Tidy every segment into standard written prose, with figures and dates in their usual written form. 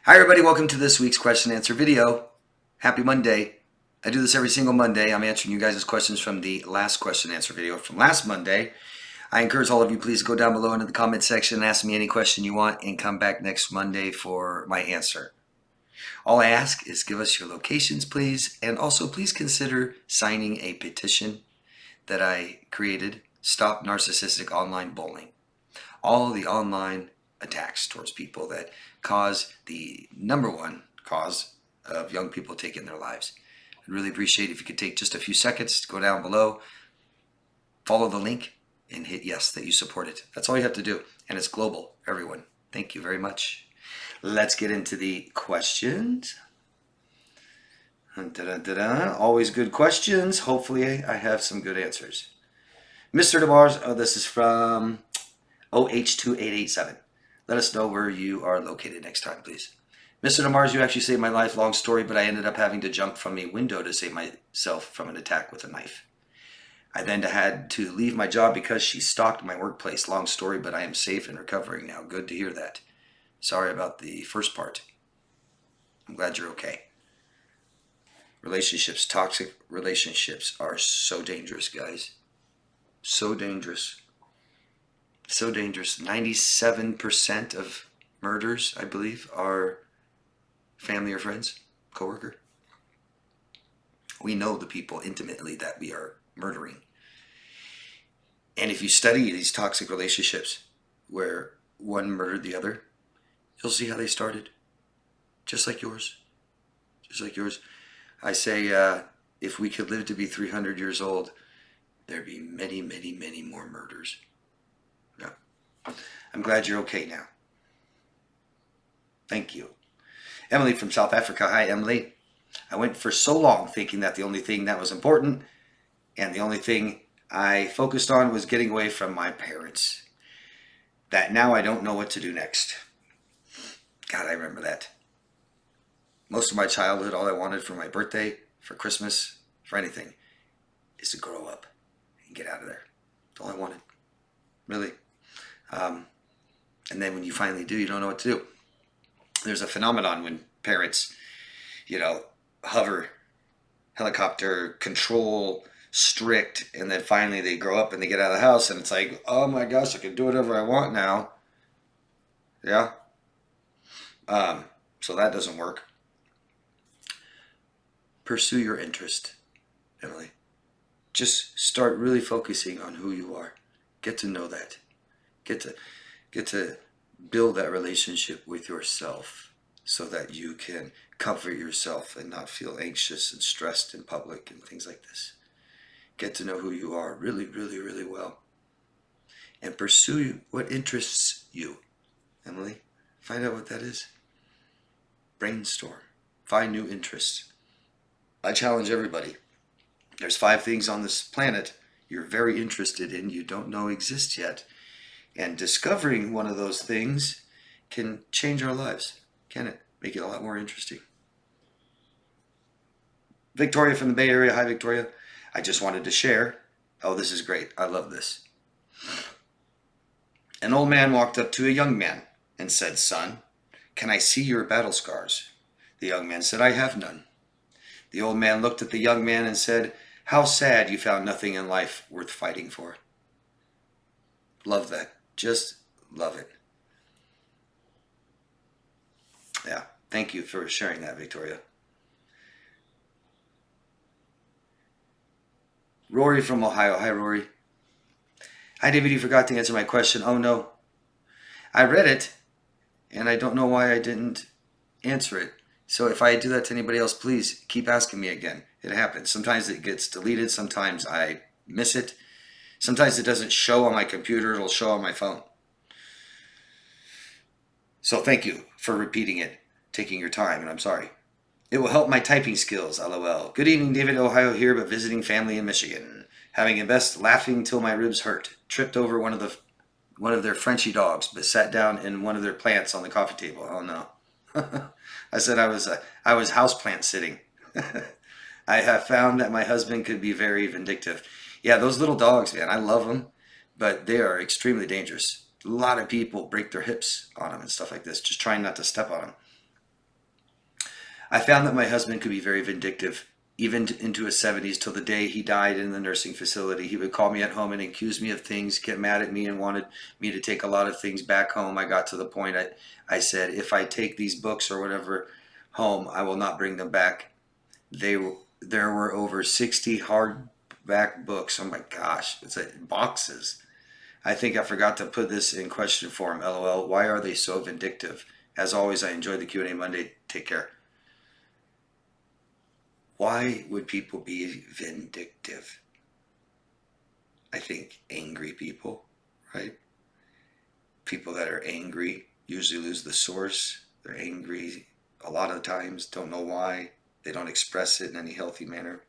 Hi everybody, welcome to this week's question and answer video. Happy Monday. I do this every single Monday. I'm answering you guys' questions from the last question and answer video from last Monday. I encourage all of you, please go down below into the comment section and ask me any question you want and come back next Monday for my answer. All I ask is give us your locations, please, and also please consider signing a petition that I created, Stop Narcissistic Online Bullying. All the online attacks towards people that cause the #1 cause of young people taking their lives. I'd really appreciate if you could take just a few seconds to go down below, follow the link, and hit yes that you support it. That's all you have to do, and it's global, everyone. Thank you very much. Let's get into the questions. Always good questions. Hopefully I have some good answers. Mr. DeMars, this is from OH2887. Let us know where you are located next time, please. Mr. DeMars, you actually saved my life. Long story, but I ended up having to jump from a window to save myself from an attack with a knife. I then had to leave my job because she stalked my workplace. Long story, but I am safe and recovering now. Good to hear that. Sorry about the first part. I'm glad you're okay. Relationships, toxic relationships are so dangerous, guys. So dangerous. So dangerous. 97% of murders, I believe, are family or friends, coworker. We know the people intimately that we are murdering. And if you study these toxic relationships where one murdered the other, you'll see how they started. Just like yours. Just like yours. I say, if we could live to be 300 years old, there'd be many, many, many more murders. Yeah. I'm glad you're okay now. Thank you. Emily from South Africa. Hi, Emily. I went for so long thinking that the only thing that was important and the only thing I focused on was getting away from my parents. That now I don't know what to do next. God, I remember that. Most of my childhood, all I wanted for my birthday, for Christmas, for anything, is to grow up and get out of there. That's all I wanted. Really. And then when you finally do, you don't know what to do. There's a phenomenon when parents, hover, helicopter, control, strict, and then finally they grow up and they get out of the house and it's like, oh my gosh, I can do whatever I want now. Yeah. So that doesn't work. Pursue your interest, Emily. Just start really focusing on who you are. Get to know that. Get to build that relationship with yourself so that you can comfort yourself and not feel anxious and stressed in public and things like this. Get to know who you are really, really, really well. And pursue what interests you, Emily. Find out what that is. Brainstorm. Find new interests. I challenge everybody. There's 5 things on this planet you're very interested in, you don't know exist yet. And discovering one of those things can change our lives, can it? Make it a lot more interesting. Victoria from the Bay Area. Hi, Victoria. I just wanted to share. Oh, this is great. I love this. An old man walked up to a young man and said, "Son, can I see your battle scars?" The young man said, "I have none." The old man looked at the young man and said, "How sad you found nothing in life worth fighting for." Love that. Just love it. Yeah. Thank you for sharing that, Victoria. Rory from Ohio. Hi, Rory. Hi, David. You forgot to answer my question. Oh, no. I read it, and I don't know why I didn't answer it. So if I do that to anybody else, please keep asking me again. It happens. Sometimes it gets deleted. Sometimes I miss it. Sometimes it doesn't show on my computer. It'll show on my phone. So thank you for repeating it, taking your time, and I'm sorry. It will help my typing skills, LOL. Good evening, David. Ohio here, but visiting family in Michigan. Having a best, laughing till my ribs hurt. Tripped over one of their Frenchie dogs, but sat down in one of their plants on the coffee table. Oh no. I said I was houseplant sitting. I have found that my husband could be very vindictive. Yeah, those little dogs, man, I love them, but they are extremely dangerous. A lot of people break their hips on them and stuff like this, just trying not to step on them. I found that my husband could be very vindictive, even into his 70s, till the day he died in the nursing facility. He would call me at home and accuse me of things, get mad at me, and wanted me to take a lot of things back home. I got to the point I said, if I take these books or whatever home, I will not bring them back. There were over 60 hardback books. Oh my gosh, it's like boxes. I think I forgot to put this in question form. LOL. Why are they so vindictive? As always, I enjoyed the Q&A Monday. Take care. Why would people be vindictive? I think angry people, right? People that are angry usually lose the source. They're angry a lot of times, don't know why. They don't express it in any healthy manner.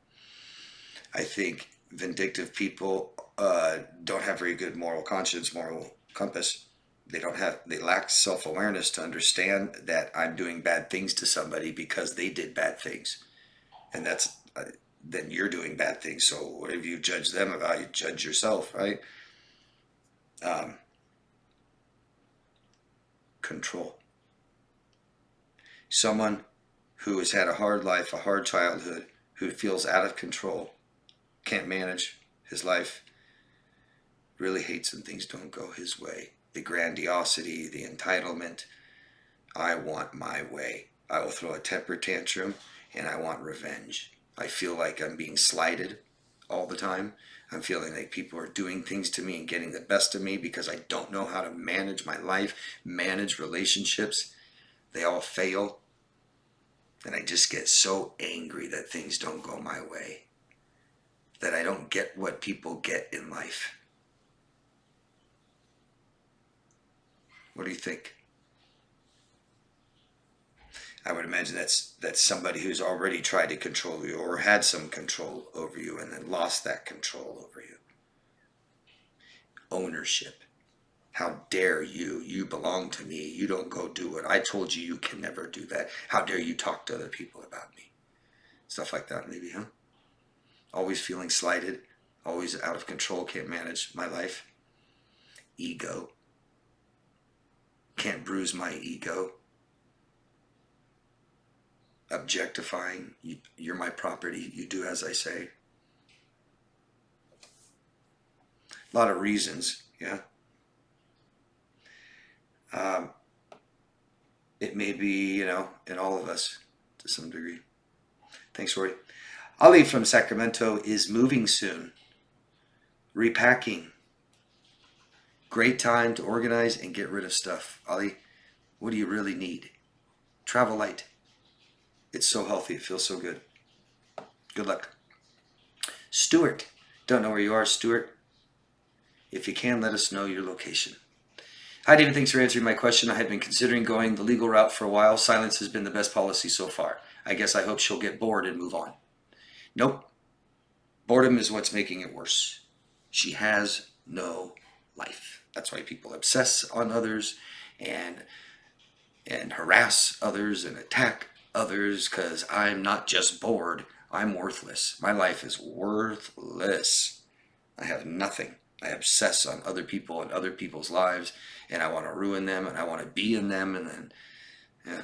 I think vindictive people don't have very good moral conscience, moral compass. They lack self-awareness to understand that I'm doing bad things to somebody because they did bad things. And that's, then you're doing bad things. So whatever you judge them about, you judge yourself, right? Control. Someone who has had a hard life, a hard childhood, who feels out of control, can't manage his life, really hates when things don't go his way. The grandiosity, the entitlement. I want my way. I will throw a temper tantrum and I want revenge. I feel like I'm being slighted all the time. I'm feeling like people are doing things to me and getting the best of me because I don't know how to manage my life, manage relationships. They all fail. And I just get so angry that things don't go my way, that I don't get what people get in life. What do you think? I would imagine that's somebody who's already tried to control you or had some control over you and then lost that control over you. Ownership. How dare you? You belong to me. You don't go do it. I told you you can never do that. How dare you talk to other people about me? Stuff like that maybe, huh? Always feeling slighted. Always out of control. Can't manage my life. Ego. Can't bruise my ego. Objectifying. You're my property. You do as I say. A lot of reasons, yeah. It may be, in all of us to some degree. Thanks, Rory. Ali from Sacramento is moving soon. Repacking. Great time to organize and get rid of stuff. Ali, what do you really need? Travel light. It's so healthy. It feels so good. Good luck. Stuart. Don't know where you are, Stuart. If you can, let us know your location. Hi, David. Thanks for answering my question. I had been considering going the legal route for a while. Silence has been the best policy so far. I guess I hope she'll get bored and move on. Nope. Boredom is what's making it worse. She has no life. That's why people obsess on others and harass others and attack others, because I'm not just bored. I'm worthless. My life is worthless. I have nothing. I obsess on other people and other people's lives, and I want to ruin them, and I want to be in them, and then, yeah.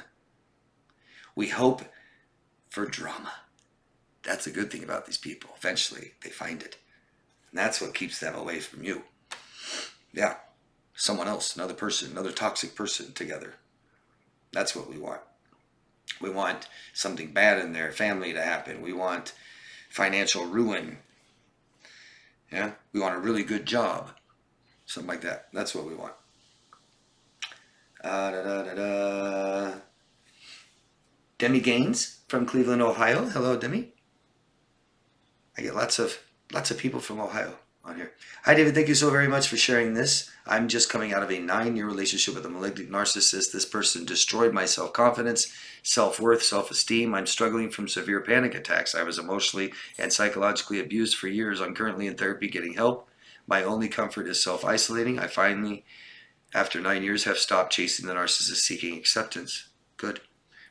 We hope for drama. That's a good thing about these people. Eventually, they find it. And that's what keeps them away from you. Yeah. Someone else, another person, another toxic person together. That's what we want. We want something bad in their family to happen. We want financial ruin. Yeah, we want a really good job. Something like that. That's what we want. Demi Gaines from Cleveland, Ohio. Hello, Demi. I get lots of people from Ohio on here. Hi, David. Thank you so very much for sharing this. I'm just coming out of a 9-year relationship with a malignant narcissist. This person destroyed my self-confidence, self-worth, self-esteem. I'm struggling from severe panic attacks. I was emotionally and psychologically abused for years. I'm currently in therapy getting help. My only comfort is self-isolating. I finally, after 9 years, have stopped chasing the narcissist, seeking acceptance. Good.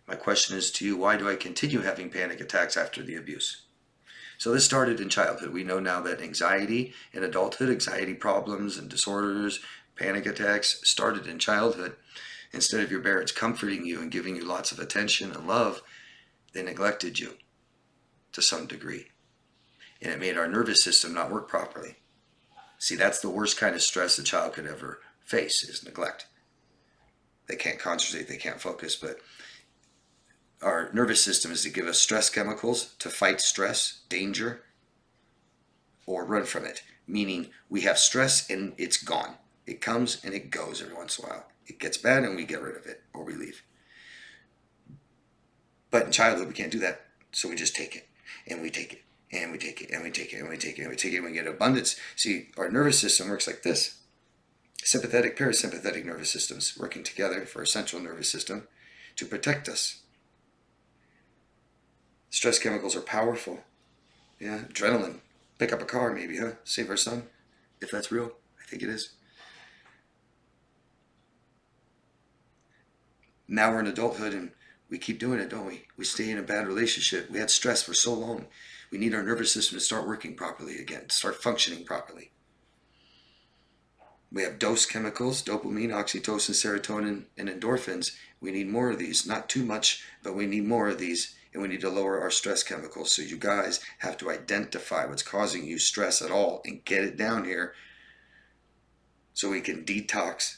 My question is to you, why do I continue having panic attacks after the abuse? So this started in childhood. We know now that anxiety in adulthood, anxiety problems and disorders, panic attacks started in childhood. Instead of your parents comforting you and giving you lots of attention and love, They neglected you to some degree. And it made our nervous system not work properly. See, that's the worst kind of stress a child could ever face, is neglect. They can't concentrate, they can't focus, but our nervous system is to give us stress chemicals to fight stress, danger, or run from it. Meaning we have stress and it's gone. It comes and it goes every once in a while. It gets bad and we get rid of it or we leave. But in childhood we can't do that. So we just take it and we take it and we take it and we take it and we take it and we take it and we get abundance. See, our nervous system works like this. Sympathetic, parasympathetic nervous systems working together for our central nervous system to protect us. Stress chemicals are powerful. Yeah, adrenaline. Pick up a car maybe, huh? Save our son. If that's real, I think it is. Now we're in adulthood and we keep doing it, don't we? We stay in a bad relationship. We had stress for so long. We need our nervous system to start working properly again, to start functioning properly. We have dose chemicals, dopamine, oxytocin, serotonin, and endorphins. We need more of these. Not too much, but we need more of these. And we need to lower our stress chemicals. So you guys have to identify what's causing you stress at all and get it down here so we can detox.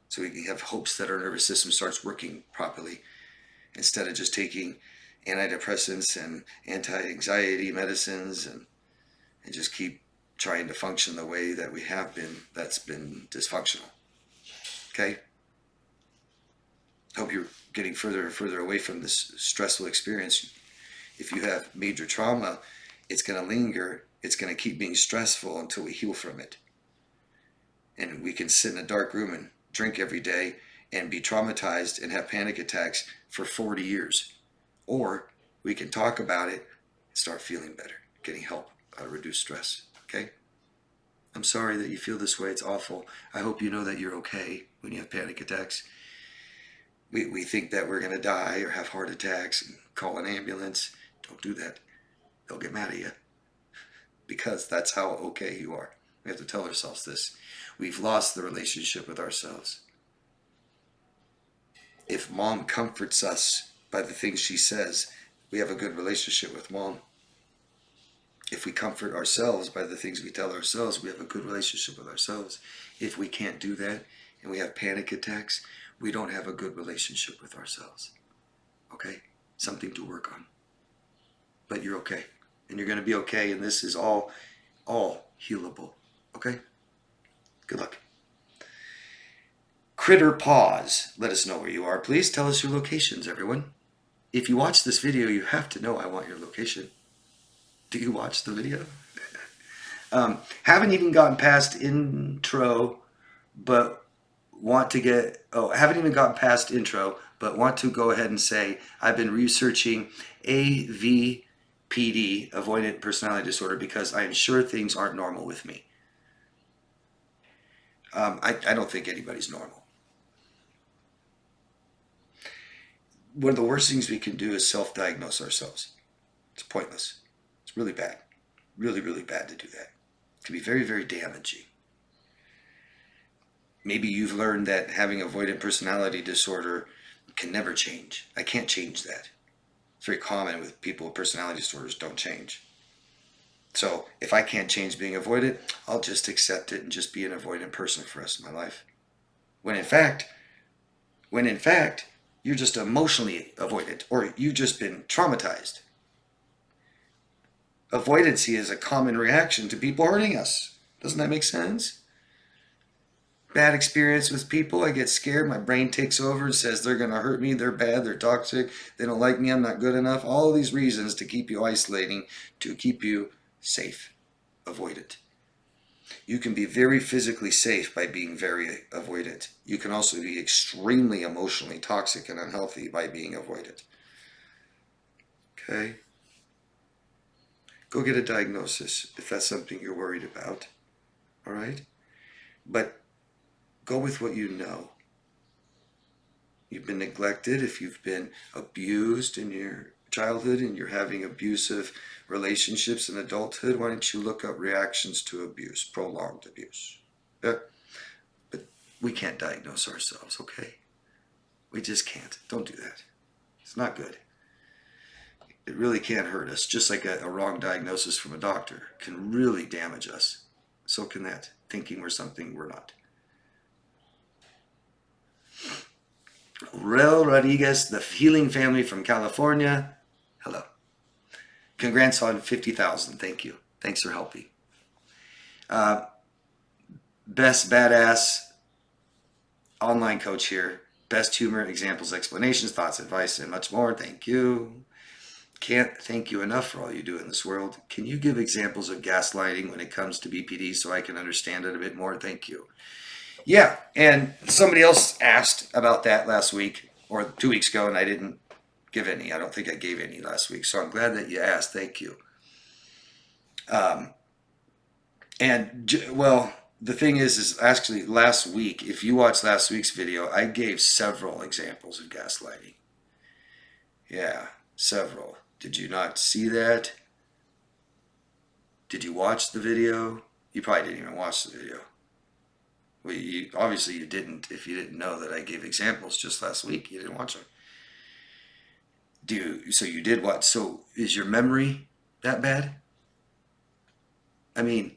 So we can have hopes that our nervous system starts working properly instead of just taking antidepressants and anti-anxiety medicines and just keep trying to function the way that we have been that's been dysfunctional. Okay? Hope you're getting further and further away from this stressful experience. If you have major trauma, it's going to linger. It's going to keep being stressful until we heal from it. And we can sit in a dark room and drink every day and be traumatized and have panic attacks for 40 years. Or we can talk about it and start feeling better, getting help how to reduce stress. Okay? I'm sorry that you feel this way. It's awful. I hope you know that you're okay when you have panic attacks. We think that we're going to die or have heart attacks and call an ambulance. Don't do that. They'll get mad at you because that's how okay you are. We have to tell ourselves this. We've lost the relationship with ourselves. If mom comforts us by the things she says, we have a good relationship with mom. If we comfort ourselves by the things we tell ourselves, we have a good relationship with ourselves. If we can't do that and we have panic attacks, we don't have a good relationship with ourselves. Okay? Something to work on. But you're okay. And you're going to be okay. And this is all healable. Okay? Good luck. Critter Pause. Let us know where you are. Please tell us your locations, everyone. If you watch this video, you have to know I want your location. Do you watch the video? Haven't even gotten past intro, but want to get, haven't even gotten past intro, but want to go ahead and say I've been researching AVPD, Avoidant Personality Disorder, because I am sure things aren't normal with me. I don't think anybody's normal. One of the worst things we can do is self-diagnose ourselves. It's pointless. It's really bad. Really, really bad to do that. It can be very, very damaging. Maybe you've learned that having avoidant personality disorder can never change. I can't change that. It's very common with people with personality disorders, don't change. So if I can't change being avoidant, I'll just accept it and just be an avoidant person for the rest of my life. When in fact, you're just emotionally avoidant, or you've just been traumatized. Avoidancy is a common reaction to people hurting us. Doesn't that make sense? Bad experience with people, I get scared, my brain takes over and says they're going to hurt me, they're bad, they're toxic, they don't like me, I'm not good enough. All these reasons to keep you isolating, to keep you safe, avoidant. You can be very physically safe by being very avoidant. You can also be extremely emotionally toxic and unhealthy by being avoidant. Okay? Go get a diagnosis if that's something you're worried about. All right? But go with what you know. You've been neglected, if you've been abused in your childhood and you're having abusive relationships in adulthood, why don't you look up reactions to abuse, prolonged abuse? Yeah? But we can't diagnose ourselves, okay? We just can't. Don't do that. It's not good. It really can hurt us, just like a wrong diagnosis from a doctor can really damage us. So can that, thinking we're something we're not. Rel Rodriguez, the Healing Family from California. Hello. Congrats on 50,000. Thank you. Thanks for helping. Best Badass online coach here. Best humor, examples, explanations, thoughts, advice, and much more. Thank you. Can't thank you enough for all you do in this world. Can you give examples of gaslighting when it comes to BPD so I can understand it a bit more? Thank you. Yeah, and somebody else asked about that last week or 2 weeks ago, and I didn't give any. I don't think I gave any last week, so I'm glad that you asked. Thank you. Well, the thing is actually last week, if you watched last week's video, I gave several examples of gaslighting. Yeah, several. Did you not see that? Did you watch the video? You probably didn't even watch the video. Well, obviously you didn't. If you didn't know that I gave examples just last week, you didn't watch them. So you did watch. So is your memory that bad? I mean,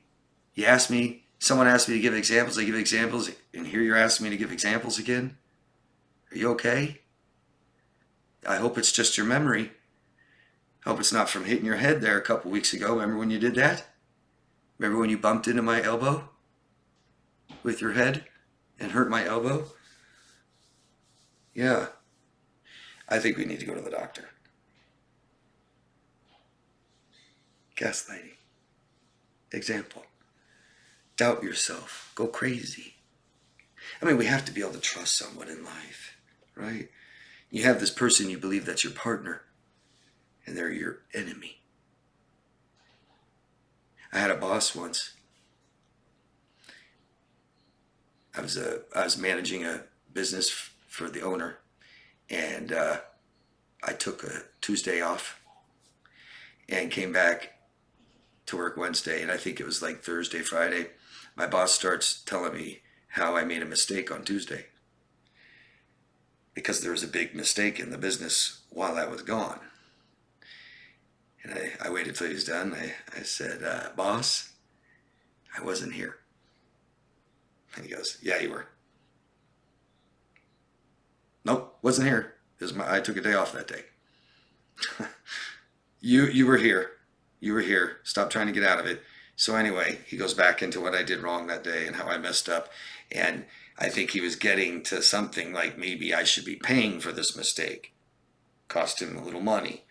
someone asked me to give examples, I give examples, and here you're asking me to give examples again? Are you okay? I hope it's just your memory. I hope it's not from hitting your head there a couple weeks ago. Remember when you did that? Remember when you bumped into my elbow with your head and hurt my elbow? Yeah. I think we need to go to the doctor. Gaslighting. Example. Doubt yourself. Go crazy. I mean, we have to be able to trust someone in life, right? You have this person you believe that's your partner, and they're your enemy. I had a boss once. I was managing a business for the owner, and I took a Tuesday off and came back to work Wednesday, and I think it was like Thursday, Friday. My boss starts telling me how I made a mistake on Tuesday because there was a big mistake in the business while I was gone. And I waited till he was done. I said, boss, I wasn't here. And he goes, yeah, you were. Nope, wasn't here. I took a day off that day. You were here. You were here. Stop trying to get out of it. So anyway, he goes back into what I did wrong that day and how I messed up. And I think he was getting to something like maybe I should be paying for this mistake. Cost him a little money.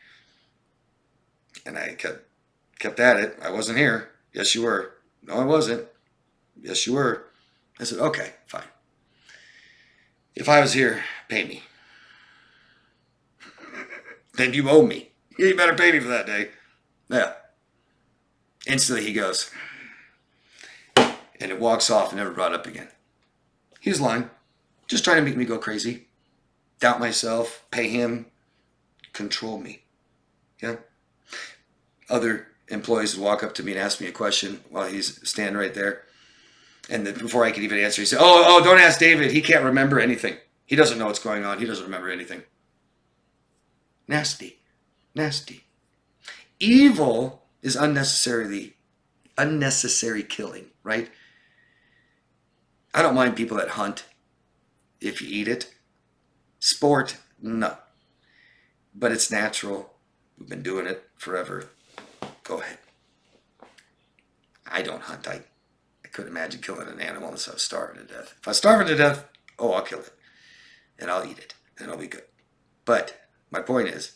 And I kept at it. I wasn't here. Yes, you were. No, I wasn't. Yes, you were. I said, okay, fine. If I was here, pay me. Then you owe me. You better pay me for that day. Yeah. Instantly he goes, and it walks off and never brought up again. He was lying. Just trying to make me go crazy. Doubt myself, pay him, control me. Yeah. Other employees would walk up to me and ask me a question while he's standing right there. And then before I could even answer, he said, oh, don't ask David. He can't remember anything. He doesn't know what's going on. He doesn't remember anything. Nasty. Nasty. Evil is unnecessary killing, right? I don't mind people that hunt if you eat it. Sport, no. But it's natural. We've been doing it forever. Go ahead. I don't hunt. I couldn't imagine killing an animal unless I was starving to death. If I was starving to death, I'll kill it. And I'll eat it. And it'll be good. But my point is,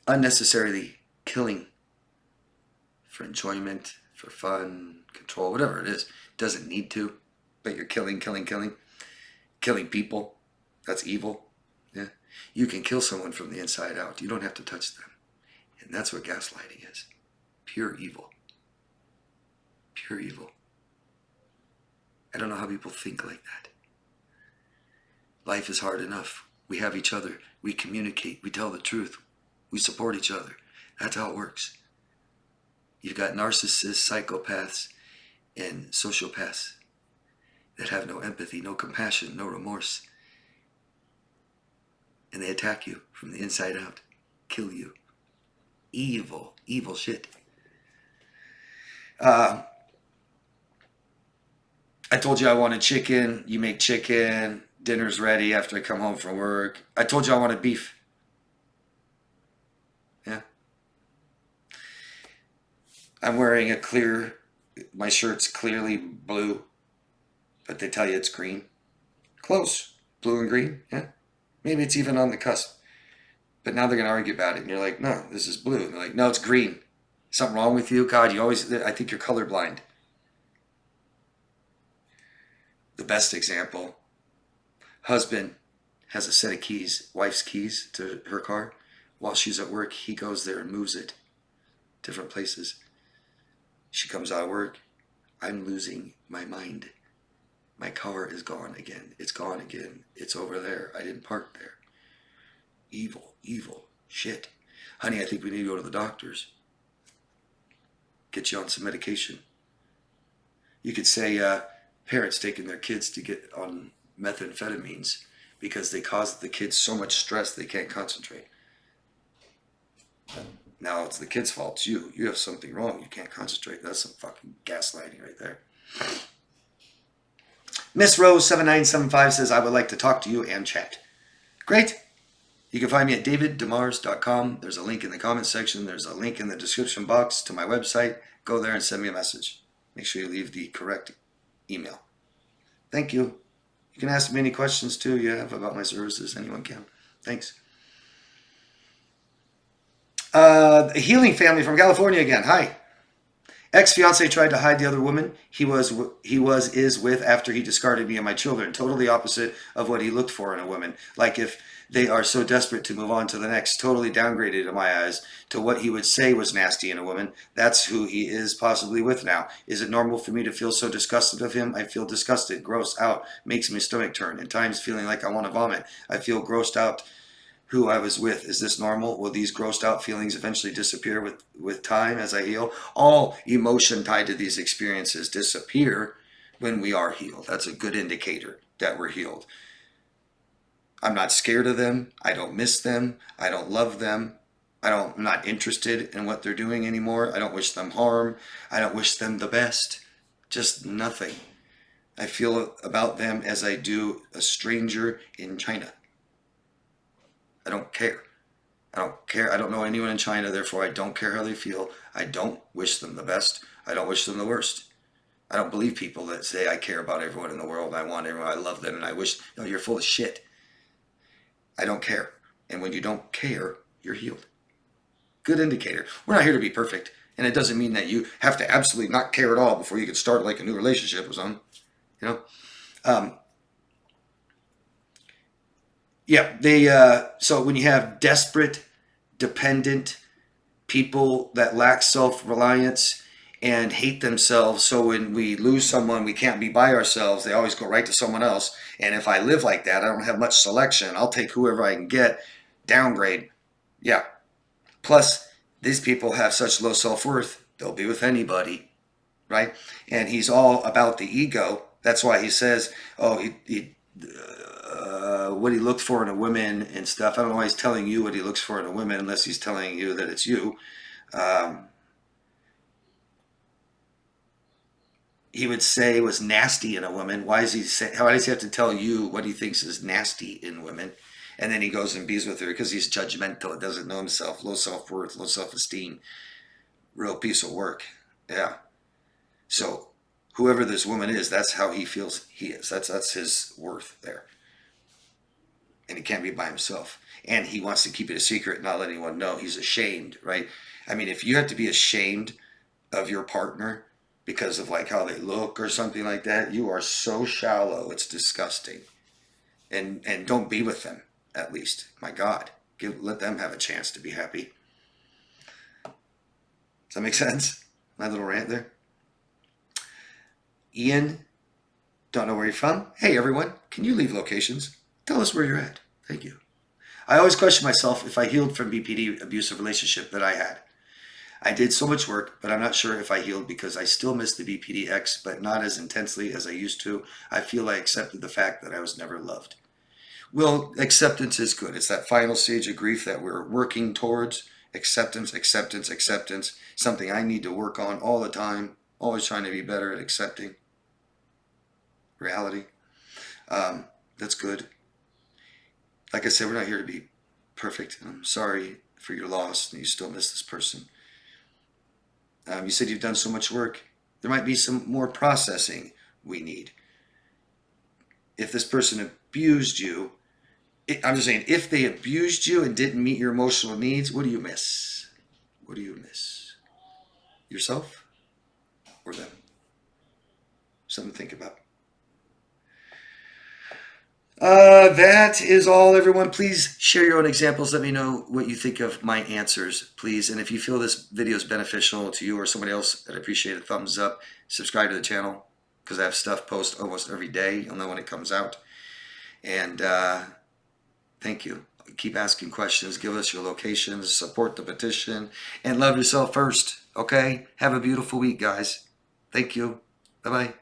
unnecessarily killing for enjoyment, for fun, control, whatever it is, doesn't need to, but you're killing people. That's evil. Yeah, you can kill someone from the inside out. You don't have to touch them, and that's what gaslighting is. Pure evil. Pure evil. I don't know how people think like that. Life is hard enough. We have each other. We communicate. We tell the truth. We support each other. That's how it works. You've got narcissists, psychopaths, and sociopaths that have no empathy, no compassion, no remorse. and they attack you from the inside out, kill you. Evil, evil shit. I told you I wanted chicken. You make chicken. Dinner's ready after I come home from work. I told you I wanted beef. Yeah. I'm wearing my shirt's clearly blue, but they tell you it's green. Close. Blue and green. Yeah. Maybe it's even on the cusp. But now they're going to argue about it. And you're like, no, this is blue. And they're like, no, it's green. Something wrong with you? God, I think you're colorblind. The best example, husband has a set of keys, wife's keys to her car. While she's at work, he goes there and moves it different places. She comes out of work. I'm losing my mind. My car is gone again. It's gone again. It's over there. I didn't park there. Evil, evil shit. Honey, I think we need to go to the doctors. Get you on some medication. You could say parents taking their kids to get on methamphetamines because they cause the kids so much stress they can't concentrate. Now it's the kid's fault. It's you. You have something wrong. You can't concentrate. That's some fucking gaslighting right there. Miss Rose 7975 says, I would like to talk to you and chat. Great. You can find me at daviddemars.com. There's a link in the comment section. There's a link in the description box to my website. Go there and send me a message. Make sure you leave the correct email. Thank you. You can ask me any questions too you have about my services. Anyone can. Thanks. A healing family from California again. Hi. Ex-fiance tried to hide the other woman he is with after he discarded me and my children. Totally opposite of what he looked for in a woman. Like if they are so desperate to move on to the next. Totally downgraded in my eyes to what he would say was nasty in a woman. That's who he is possibly with now. Is it normal for me to feel so disgusted of him? I feel disgusted, grossed out, makes my stomach turn. At times feeling like I want to vomit. I feel grossed out who I was with. Is this normal? Will these grossed out feelings eventually disappear with time as I heal? All emotion tied to these experiences disappear when we are healed. That's a good indicator that we're healed. I'm not scared of them. I don't miss them. I don't love them. I'm not interested in what they're doing anymore. I don't wish them harm. I don't wish them the best. Just nothing. I feel about them as I do a stranger in China. I don't care. I don't care. I don't know anyone in China, therefore I don't care how they feel. I don't wish them the best. I don't wish them the worst. I don't believe people that say I care about everyone in the world. I want everyone. I love them and I wish. No, you're full of shit. I don't care. And when you don't care, you're healed. Good indicator. We're not here to be perfect. And it doesn't mean that you have to absolutely not care at all before you can start like a new relationship with someone. You know? So when you have desperate, dependent people that lack self-reliance and hate themselves, so when we lose someone, we can't be by ourselves, they always go right to someone else. And if I live like that, I don't have much selection. I'll take whoever I can get, downgrade. Yeah. Plus, these people have such low self-worth, they'll be with anybody, right? And he's all about the ego. That's why he says, what he looked for in a woman and stuff. I don't know why he's telling you what he looks for in a woman unless he's telling you that it's you. He would say was nasty in a woman. Why does he have to tell you what he thinks is nasty in women? And then he goes and bees with her because he's judgmental. Doesn't know himself. Low self-worth, low self-esteem. Real piece of work. Yeah. So whoever this woman is, that's how he feels he is. That's his worth there. And he can't be by himself. And he wants to keep it a secret, not let anyone know. He's ashamed, right? I mean, if you have to be ashamed of your partner because of like how they look or something like that, you are so shallow, it's disgusting. And don't be with them, at least. My God, let them have a chance to be happy. Does that make sense? My little rant there. Ian, don't know where you're from. Hey, everyone, can you leave locations? Tell us where you're at. Thank you. I always question myself if I healed from BPD abusive relationship that I had. I did so much work, but I'm not sure if I healed because I still miss the BPD ex, but not as intensely as I used to. I feel I accepted the fact that I was never loved. Well, acceptance is good. It's that final stage of grief that we're working towards. Acceptance, acceptance, acceptance. Something I need to work on all the time. Always trying to be better at accepting reality. That's good. Like I said, we're not here to be perfect. I'm sorry for your loss and you still miss this person. You said you've done so much work. There might be some more processing we need. If this person abused you, I'm just saying, if they abused you and didn't meet your emotional needs, what do you miss? What do you miss? Yourself or them? Something to think about. That is all, everyone. Please share your own examples. Let me know what you think of my answers, please. And if you feel this video is beneficial to you or somebody else, I'd appreciate a thumbs up. Subscribe to the channel because I have stuff post almost every day. You'll know when it comes out. And thank you. Keep asking questions. Give us your locations. Support the petition. And love yourself first, okay? Have a beautiful week, guys. Thank you. Bye-bye.